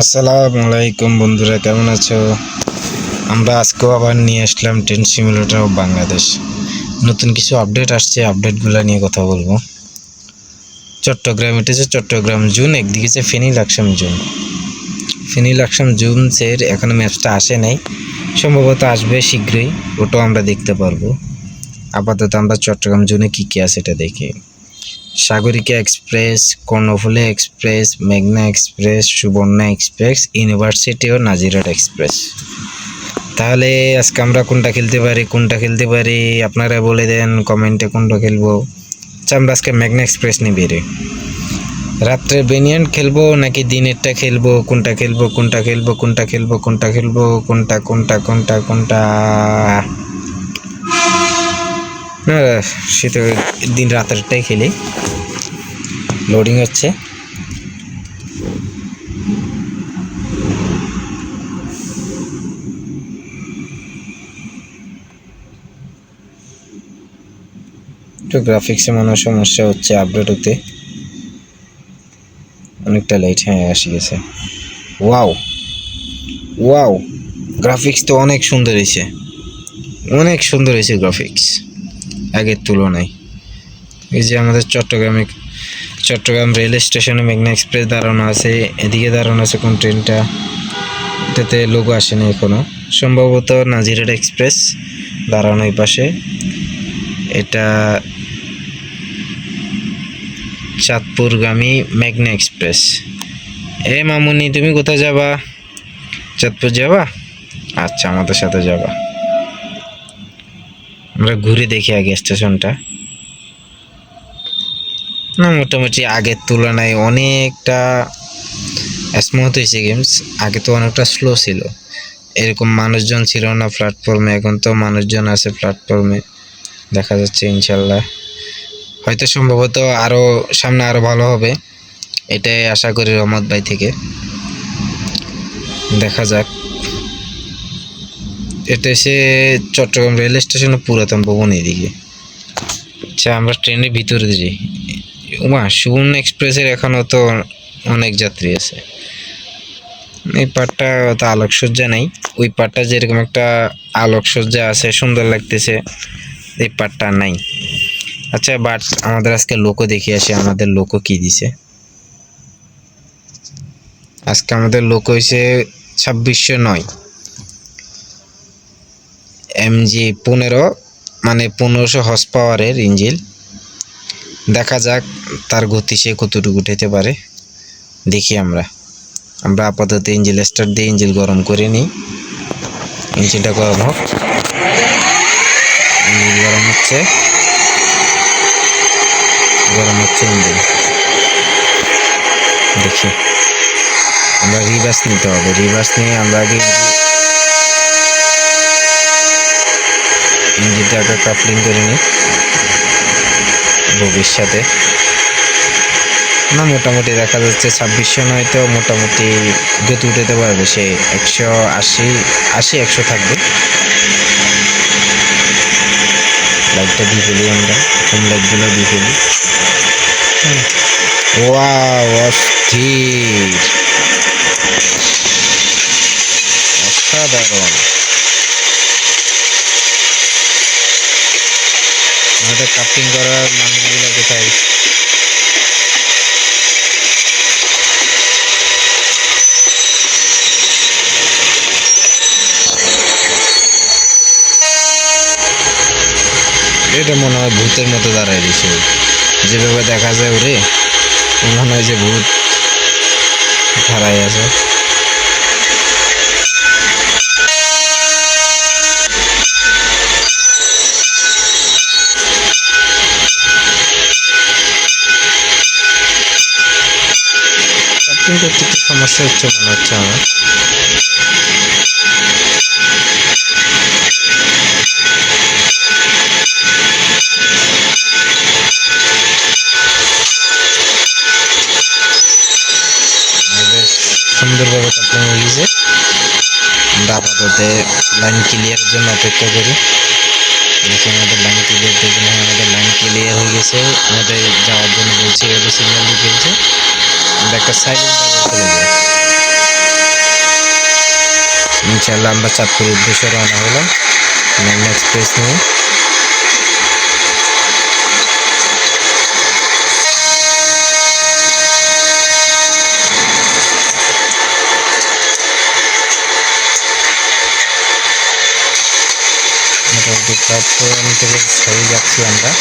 আসসালামু আলাইকুম বন্ধুরা, কেমন আছো? আমরা আজকেও আবার নিয়ে আসলাম ট্রেন সিমুলেটর অফ বাংলাদেশ। নতুন কিছু আপডেট আসছে, আপডেটগুলো নিয়ে কথা বলবো। চট্টগ্রাম, এটা হচ্ছে চট্টগ্রাম জোন, একদিকে হচ্ছে ফেনী লাকসাম জোন। ফেনী লাকসাম জোনসের এখনও ম্যাপটা আসে নাই, সম্ভবত আসবে শীঘ্রই, ওটাও আমরা দেখতে পারবো। আপাতত আমরা চট্টগ্রাম জোনে কী কী আছে এটা দেখি। সাগরিকা এক্সপ্রেস, কর্ণফুলী এক্সপ্রেস, মেঘনা এক্সপ্রেস, সুবর্ণা এক্সপ্রেস, ইউনিভার্সিটি ও নাজিরহাট এক্সপ্রেস। তাহলে আজকে আমরা কোনটা খেলতে পারি আপনারা বলে দেন কমেন্টে, কোনটা খেলবো। আচ্ছা, আমরা আজকে মেঘনা এক্সপ্রেস নিবি রে। রাত্রে বেনিয়ান খেলবো নাকি দিনেরটা খেলবো? কোনটা না, সেটা দিন রাতেরটাই খেলি। লোডিং হচ্ছে। একটু গ্রাফিক্সে মনে হয় সমস্যা হচ্ছে আপডেট হতে, অনেকটা লেট। হ্যাঁ, আসি গেছে। ওয়াও, গ্রাফিক্স তো অনেক সুন্দর হয়েছে গ্রাফিক্স আগের তুলনায়। এই যে আমাদের চট্টগ্রাম রেল স্টেশনে মেঘনা এক্সপ্রেস দাঁড়ানো আছে। এদিকে দাঁড়ানো আছে কোন ট্রেনটা, এটাতে লোগো আসেনি এখনো, সম্ভবত নাজিরহাট এক্সপ্রেস দাঁড়ানো এই পাশে। এটা চাঁদপুরগামী মেঘনা এক্সপ্রেস। মামুনি, তুমি কোথায় যাবা? চাঁদপুর যাবা? আচ্ছা, আমাদের সাথে যাবা। আমরা ঘুরে দেখি আগে স্টেশনটা। না, মোটামুটি আগের তুলনায় অনেকটা স্মুথ হয়েছে গেমস। আগে তো অনেকটা স্লো ছিল, এরকম মানুষজন ছিল না প্ল্যাটফর্মে। এখন তো মানুষজন আছে প্ল্যাটফর্মে, দেখা যাচ্ছে। ইনশাল্লাহ হয়তো সম্ভবত আরও সামনে আরও ভালো হবে, এটাই আশা করি রহমত ভাই থেকে। দেখা যাক। এটা এসে চট্টগ্রাম রেল স্টেশনের পুরাতন ভবন এদিকে। আচ্ছা, আমরা ট্রেনের ভিতরে যাই। সুবর্ণ এক্সপ্রেসের এখনও তো অনেক যাত্রী আছে। এই পার্টটা তো আলোকসজ্জা নেই, ওই পার্টটা যেরকম একটা আলোকসজ্জা আছে, সুন্দর লাগতেছে, এই পার্টটা নাই। আচ্ছা, বাট আমাদের আজকে লোকও দেখে আসি, আমাদের লোকও কি দিছে। আজকে আমাদের লোক হয়েছে 2609 MG 15, মানে 1500 হর্স পাওয়ারের ইঞ্জিন। দেখা যাক তার গতি সে কতটুকু উঠাইতে পারে, দেখি। আমরা আপাতত ইঞ্জিন স্টার্ট দিয়ে ইঞ্জিন গরম করে নিই। ইঞ্জিনটা গরম হোক। ইঞ্জিন গরম হচ্ছে ইঞ্জিন। দেখি, আমরা রিভার্স নিতে হবে। রিভার্স নিয়ে আমরা আগে ইঞ্জিনটা আগে কাপলিং করে নিই ভবিষ্যতে। না, মোটামুটি দেখা যাচ্ছে 2609 তো মোটামুটি গতি উঠাতে পারবে সে। 180 থাকবে। লাইটটা দিয়ে ফেলি, আমরা প্রথম লাইটগুলো দিয়ে ফেলি। ওয়াও, অস্থির, অসাধারণ। আমাদের কাপলিং করার মানুষগুলো কোথায়? এটা মনে হয় ভূতের মতো দাঁড়ায় দিছে, যেভাবে দেখা যায় ওরে, মনে হয় যে ভূত দাঁড়ায় আছে। কাপলিং করতে একটু সমস্যা হচ্ছে মনে হচ্ছে আমার। সুন্দরভাবে কাপলিং হয়ে গেছে। আমরা আপাতত লাইন ক্লিয়ারের জন্য অপেক্ষা করি। দেখি আমাদের লাইন ক্লিয়ার, দেখুন আমাদের লাইন ক্লিয়ার হয়ে গেছে। আমাদের যাওয়ার জন্য বলছে, সিগন্যাল দিয়ে ফেলছে। আমরা একটা সাইলেন্ট চলে যাই। ইনশাআল্লাহ আমরা চাঁদপুরের উদ্দেশ্যে রওনা হলাম মেঘনা এক্সপ্রেস নিয়ে। মোটামুটি প্ল্যাটফর্ম থেকে ছেড়ে যাচ্ছি আমরা।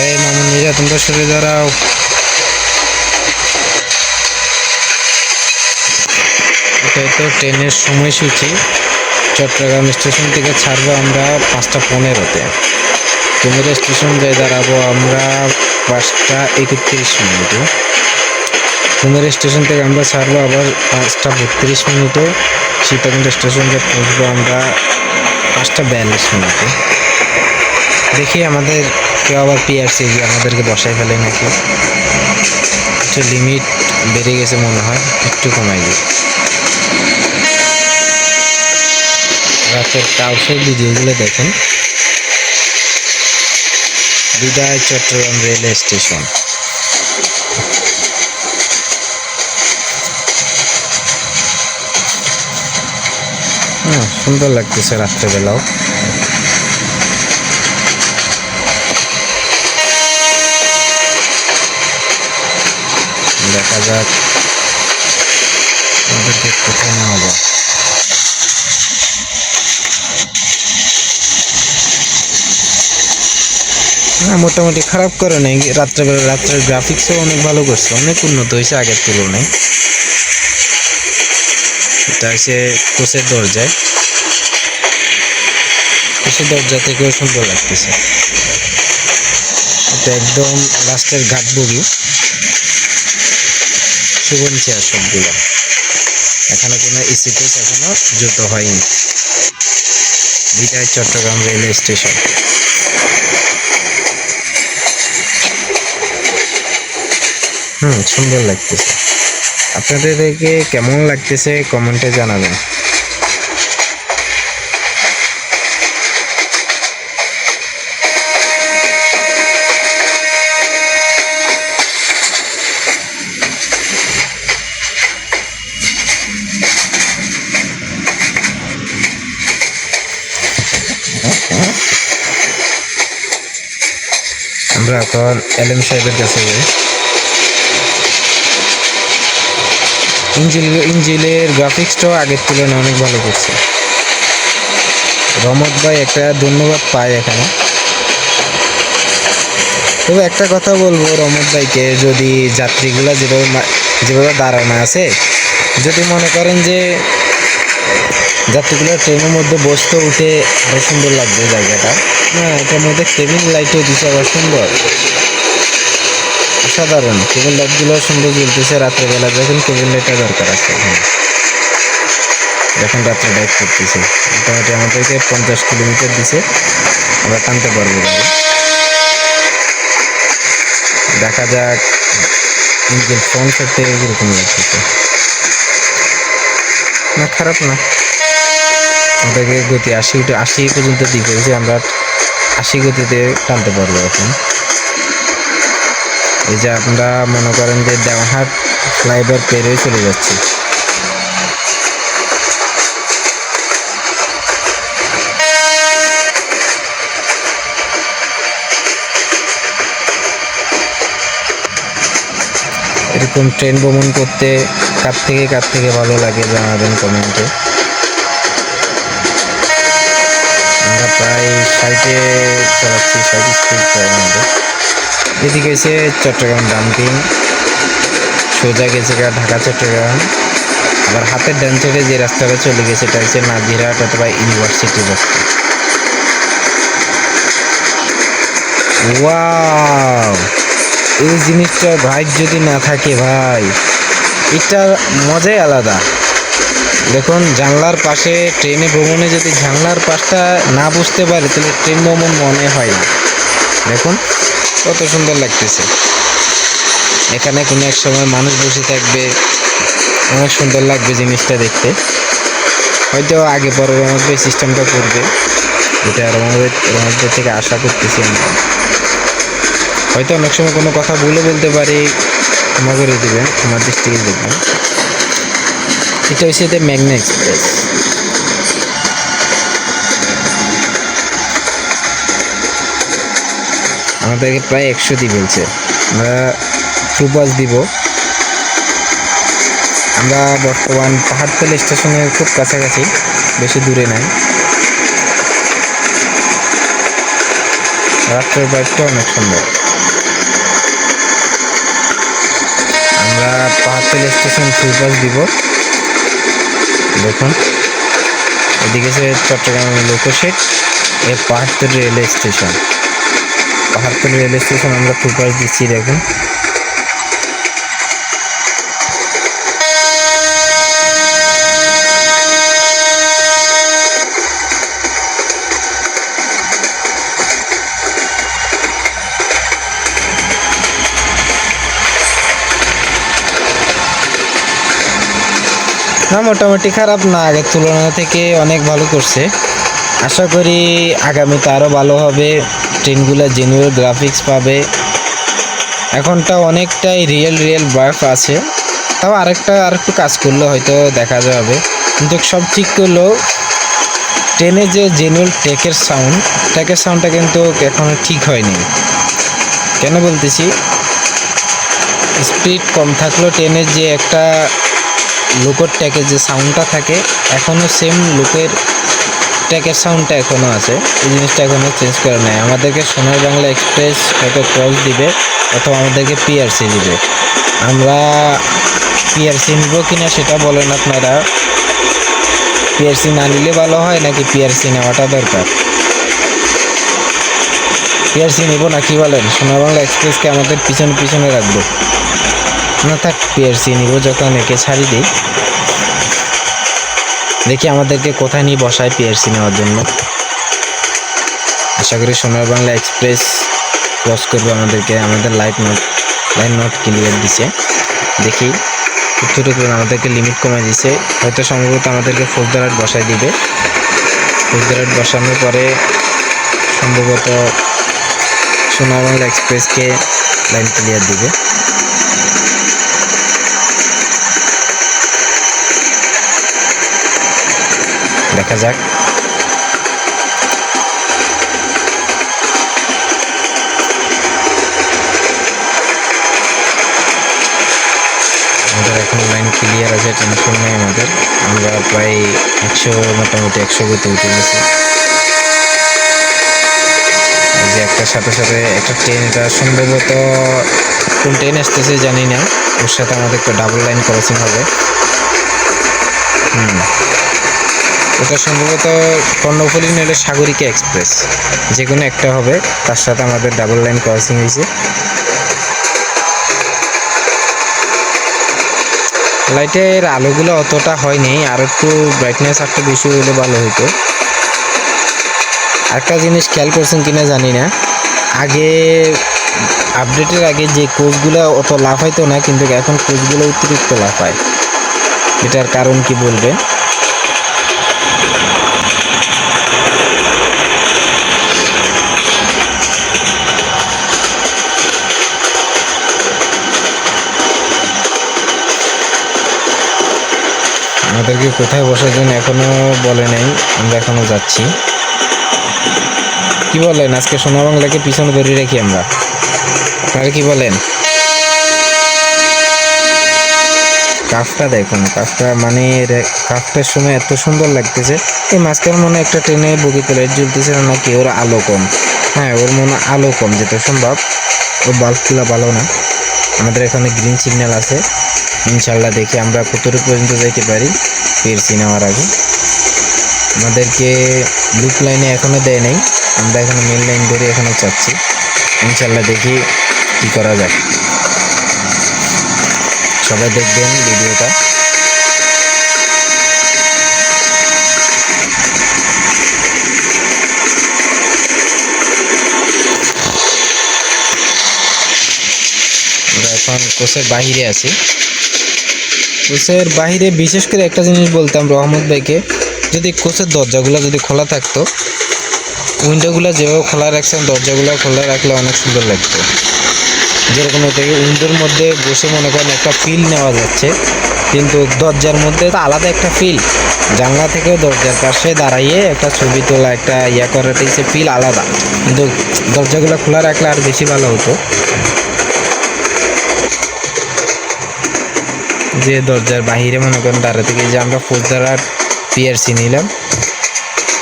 এই মামুনিরা তোমরা সরে দাঁড়াও। এটাই তো ট্রেনের সময়সূচি। চট্টগ্রাম স্টেশন থেকে ছাড়বো আমরা 5:15-তে। কুমিরা স্টেশন যাই দাঁড়াবো আমরা 5:31। কুমিরা স্টেশন থেকে আমরা ছাড়বো আবার 5:32। সীতাকুণ্ড স্টেশন যে পৌঁছবো আমরা 5:42। দেখি আমাদের কেউ আবার পিআরসি গিয়ে আমাদেরকে বসায় ফেলে নাকি। একটু লিমিট বেড়ে গেছে মনে হয়, একটু কমাই দিই। রাতের কাউসের ভিডিওগুলো দেখেন। বিদায় চট্টগ্রাম রেলওয়ে স্টেশন। সুন্দর লাগতেছে রাত্রেবেলাও। দেখা যাক আমাদেরকে কোথায় নেওয়া হবে। মোটামুটি খারাপ করে নেই রাত্রেবেলা। রাত্রের গ্রাফিক্সও অনেক ভালো করছে, অনেক উন্নত হয়েছে আগের তুলনায়। এটা হচ্ছে কোচের দরজায়, কোচের দরজা থেকেও সুন্দর লাগতেছে। এটা একদম লাস্টের ঘাট বগি, সুবন চেয়ার সবগুলো। এখানে কোনো এসি কোচ এখনো যুক্ত হয়নি। বিদায় চট্টগ্রাম রেলওয়ে স্টেশন। সুন্দর লাগতেছে। আপনাদেরকে কেমন লাগতেছে কমেন্টে জানাবেন। আমরা এখন এলএম সাহেবের কাছে যাই। ইঞ্জিলের গ্রাফিক্সটাও আগের তুলনায় অনেক ভালো করছে। রমত ভাই একটা ধন্যবাদ পায় এখানে। তবে একটা কথা বলবো রমত ভাইকে, যদি যাত্রীগুলা যেভাবে দাঁড়ানো আছে, যদি মনে করেন যে যাত্রীগুলো ট্রেনের মধ্যে বসতে উঠে আরো সুন্দর লাগবে জায়গাটা। এটার মধ্যে কেবিন লাইটও দিচ্ছে আবার সুন্দর, সাধারণ কেবিন লাইটগুলো সুন্দর জ্বলতেছে রাত্রেবেলা। যখন কেবিন লাইটটা দরকার আছে, যখন রাত্রে ড্রাইভ করতেছে। মোটামুটি আমাদেরকে 50 কিলোমিটার দিছে, আমরা টানতে পারবো গাড়ি। দেখা যাক ইঞ্জিন ফ্রন্ট সাইড থেকে কীরকম লাগতেছে। না খারাপ না, আমাদেরকে গতি 80 পর্যন্ত দিয়েছে। আমরা 80 গতিতে টানতে পারবো এখন। এই যে আমরা মনে করেন যে দেওহাট ফ্লাইওভার পেরে চলে যাচ্ছি। এরকম ট্রেন ভ্রমণ করতে কার থেকে ভালো লাগে জানাবেন কমেন্টে। আমরা প্রায় 60-এ চালাচ্ছি, 60 স্পিড প্রায় আমাদের। এদিকে এসে চট্টগ্রাম ডাম্পিং, সোজা গেছে ঢাকা চট্টগ্রাম। আবার হাতের ডান সাইডে যে রাস্তাটা চলে গেছে এটা হচ্ছে নাজিরহাট অথবা ইউনিভার্সিটি রাস্তা। ওয়াও, এই জিনিসটা ভাই যদি না থাকে ভাই, এটার মজাই আলাদা। দেখুন জানলার পাশে ট্রেনে ভ্রমণে যদি জানলার পাশটা না বুঝতে পারে তাহলে ট্রেন ভ্রমণ মনে হয় না। দেখুন কত সুন্দর লাগতেছে। এখানে কোনো এক সময় মানুষ বসে থাকবে, অনেক সুন্দর লাগবে জিনিসটা দেখতে। হয়তো আগে পরে আমাদের সিস্টেমটা করবে। এটা রহমত থেকে আশা করতেছি আমরা। হয়তো অনেক সময় কোনো কথা ভুলে বলতে পারি, ক্ষমা করে দেবেন, আমার দৃষ্টিকে দেখবেন। এটা হচ্ছে যে মেঘনা এক্সপ্রেস। আমাদেরকে প্রায় 100 দিয়ে বলছে, আমরা সুপাস দিব। আমরা বর্তমান পাহাড়তলী স্টেশনের খুব কাছাকাছি, বেশি দূরে নাই। রাত্রের বাইকটা অনেক সুন্দর। আমরা পাহাড়তলী স্টেশন সুপাস দিব। দেখুন এদিকে সে চট্টগ্রাম লোকোশেড, এ Pahartali railway station. Pahartali railway station আমরা সুপাস দিচ্ছি। দেখুন না, মোটামুটি খারাপ না, আগের তুলনা থেকে অনেক ভালো করছে। আশা করি আগামীতে আরও ভালো হবে। ট্রেনগুলো জেনুইন গ্রাফিক্স পাবে। এখনটা অনেকটাই রিয়েল বার্ফ আছে, তাও আরেকটু কাজ করলে হয়তো দেখা যাবে। কিন্তু সব ঠিক করলেও ট্রেনে যে জেনুইন ট্র্যাকের সাউন্ডটা কিন্তু এখনও ঠিক হয়নি। কেন বলতেছি, স্পিড কম থাকলেও ট্রেনের যে একটা লোকের ট্র্যাকের যে সাউন্ডটা থাকে, এখনও সেম লোকের ট্র্যাকের সাউন্ডটা এখনও আছে। এই জিনিসটা এখনও চেঞ্জ করে নেয়। আমাদেরকে সোনার বাংলা এক্সপ্রেস হয়তো ক্রস দিবে, অথবা আমাদেরকে পিআরসি দিবে। আমরা পিআরসি নিব কিনা সেটা বলেন আপনারা। পিআরসি না নিলে ভালো হয় নাকি পিআরসি নেওয়াটা দরকার? পিআরসি নিব না কি বলেন? সোনার বাংলা এক্সপ্রেসকে আমাদের পিছনে রাখবো না? থাক, পিআরসি নিব। যখন একে ছাড়ি দিই, দেখি আমাদেরকে কোথায় নিয়ে বসায় পিআরসি নেওয়ার জন্য। আশা করি সোনার বাংলা এক্সপ্রেস ক্রস করবে আমাদেরকে। আমাদের লাইন নট ক্লিয়ার দিছে। দেখি ছোটো করে আমাদেরকে লিমিট কমে দিছে। হয়তো সম্ভবত আমাদেরকে ফৌজদারহাট বসায় দিবে। ফৌজদারহাট বসানোর পরে সম্ভবত সোনার বাংলা এক্সপ্রেসকে লাইন ক্লিয়ার দিবে। দেখা যাক। আমাদের এখন লাইন ক্লিয়ার আছে, টেনশন নেই আমাদের। আমরা প্রায় 100, মোটামুটি 100 গতি উঠে গেছি। যে একটার সাথে একটা ট্রেন, এটা সম্ভবত কোন ট্রেন আসতেছে জানি না, ওর সাথে আমাদের একটা ডাবল লাইন ক্রসিং হবে। ওটা সম্ভবত কর্ণফুলী নইলে সাগরিকা এক্সপ্রেস, যে কোনো একটা হবে। তার সাথে আমাদের ডাবল লাইন ক্রসিং হয়েছে। লাইটের আলোগুলো অতটা হয়নি, আর একটু ব্রাইটনেস একটা বেশি হলে ভালো হতো। একটা জিনিস খেয়াল করছেন কিনা জানি না, আগে আপডেটের আগে যে কোচগুলো অত লাফাইতো না, কিন্তু এখন কোচগুলো অতিরিক্ত লাফায়। এটার কারণ কি বলবেন? আমাদেরকে কোথায় বসার জন্য এখনো বলে নাই, আমরা এখনো যাচ্ছি। কি বলেন, আজকে সোনা বাংলাকে পিছনে ধরে রাখি আমরা? আপনারা কি বলেন? কাফটা দেখুন, কাফটা মানে কাফটার সময় এত সুন্দর লাগতেছে। এই মাঝখানে মনে একটা ট্রেনে বগিতে লাইট জ্বলতেছে না, নাকি ওর আলো কম? হ্যাঁ, ওর মনে আলো কম, যেটা সম্ভব। ওর বাল্বগুলো ভালো না। আমাদের এখানে গ্রিন সিগন্যাল আছে। ইনশাল্লাহ দেখি আমরা কতটুকু পর্যন্ত যাইতে পারি পিআরসি নেওয়ার আগে। আমাদেরকে লুপ লাইনে এখনও দেয় নাই, আমরা এখনো মেন লাইন ধরে এখনো চাচ্ছি। ইনশাল্লাহ দেখি কি করা যায়। সবাই দেখবেন ভিডিওটা। আমরা এখন কোচের বাহিরে আছি। কোচের বাহিরে বিশেষ করে একটা জিনিস বলতাম রহমত ভাইকে, যদি কোচের দরজাগুলো যদি খোলা থাকতো উইন্ডোগুলো যেভাবে খোলা রাখছেন দরজাগুলো খোলা রাখলে অনেক সুন্দর লাগতো। যেরকম থেকে উইন্ডোর মধ্যে বসে মনে করেন একটা ফিল নেওয়া যাচ্ছে, কিন্তু দরজার মধ্যে তো আলাদা একটা ফিল। জানলা থেকেও দরজার পাশে দাঁড়াইয়ে একটা ছবি তোলা, একটা করাতে সে ফিল আলাদা, কিন্তু দরজাগুলো খোলা রাখলে আর বেশি ভালো হতো। যে দরজার বাহিরে মনে করেন দাঁড়া থেকে যে আমরা ফুলদারা পিআরসি নিলাম,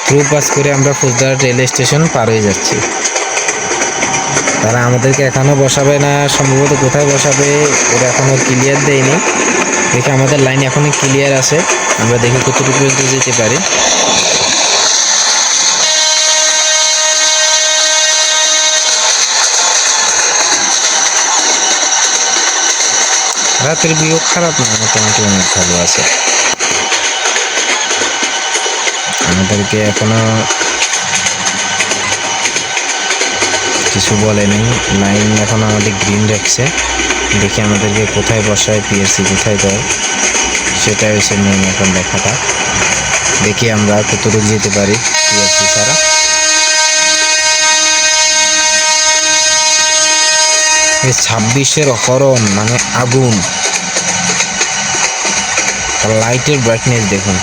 থ্রু পাস করে আমরা ফুলদারা রেল স্টেশন পার হয়ে যাচ্ছি। তারা আমাদেরকে এখনও বসাবে না, সম্ভবত কোথায় বসাবে ওরা এখনও ক্লিয়ার দেয়নি। দেখি আমাদের লাইন এখনই ক্লিয়ার আছে, আমরা দেখি কতটুকু পর্যন্ত যেতে পারি। রাতের ভিউ খারাপ না, মোটামুটি অনেক ভালো আছে। আমাদেরকে এখনো কিছু বলেনি, লাইন এখন আমাদের গ্রিন রাখছে। দেখি আমাদেরকে কোথায় বসায়, পিএসসি কোথায় দেয়, সেটাই হচ্ছে মেন এখন দেখাটা। দেখি আমরা কতটুকু যেতে পারি পিএসসি ছাড়া। এই 26-এর হরন মানে আগুন, লাইটের ব্রাইটনেস দেখুন,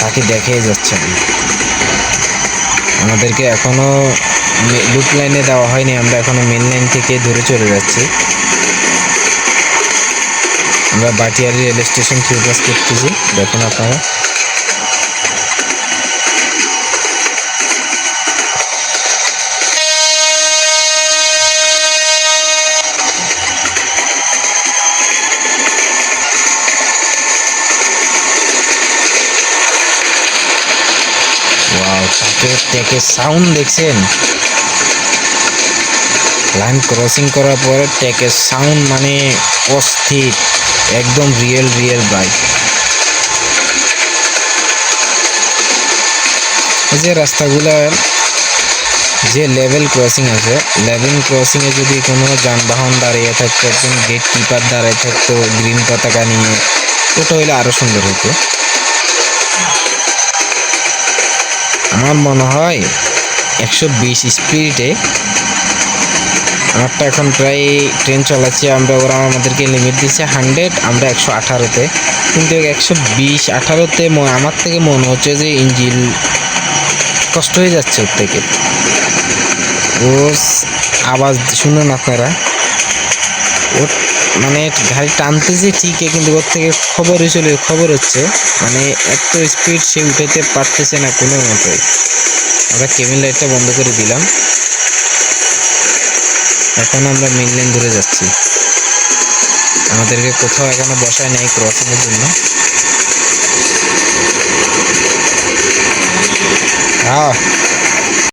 তাকে দেখেই যাচ্ছে না। আমাদেরকে এখনো লুপ লাইনে দেওয়া হয়নি, আমরা এখনো মেন লাইন থেকে ধরে চলে যাচ্ছি। আমরা Batiari rail station through pass করতেছি, দেখুন আপনারা। ওয়াও, ট্যাকের সাউন্ড দেখছেন? লাইন ক্রসিং করার পরে ট্যাকের সাউন্ড মানে অস্থির, একদম রিয়েল বাইক। এই যে রাস্তাগুলোর যে লেভেল ক্রসিং আছে, লেভেল ক্রসিংয়ে যদি কোনো যানবাহন দাঁড়িয়ে থাকতো, কোনো গেট কিপার দাঁড়িয়ে থাকতো গ্রিন পতাকা নিয়ে, ওটা হইলে আরও সুন্দর হতো। আমার মনে হয় 120 স্পিডে আমারটা এখন প্রায় ট্রেন চালাচ্ছি আমরা। ওরা আমাদেরকে লিমিট দিচ্ছে 100, আমরা 118-তে, কিন্তু 120-18-তে আমার থেকে মনে হচ্ছে যে ইঞ্জিন কষ্ট হয়ে যাচ্ছে ওর থেকে। ও আওয়াজ শুনুন আপনারা, ওর মানে গাড়ি টানতেছে ঠিকই, কিন্তু ওর থেকে খবর হচ্ছে মানে এত স্পিড সে উঠাইতে পারতেছে না কোনো মতোই। আমরা কেবিন লাইটটা বন্ধ করে দিলাম, এখন আমরা মেন লাইন ধরে যাচ্ছি। আমাদেরকে কোথাও এখনো বসায় নাই ক্রসিংয়ের জন্য।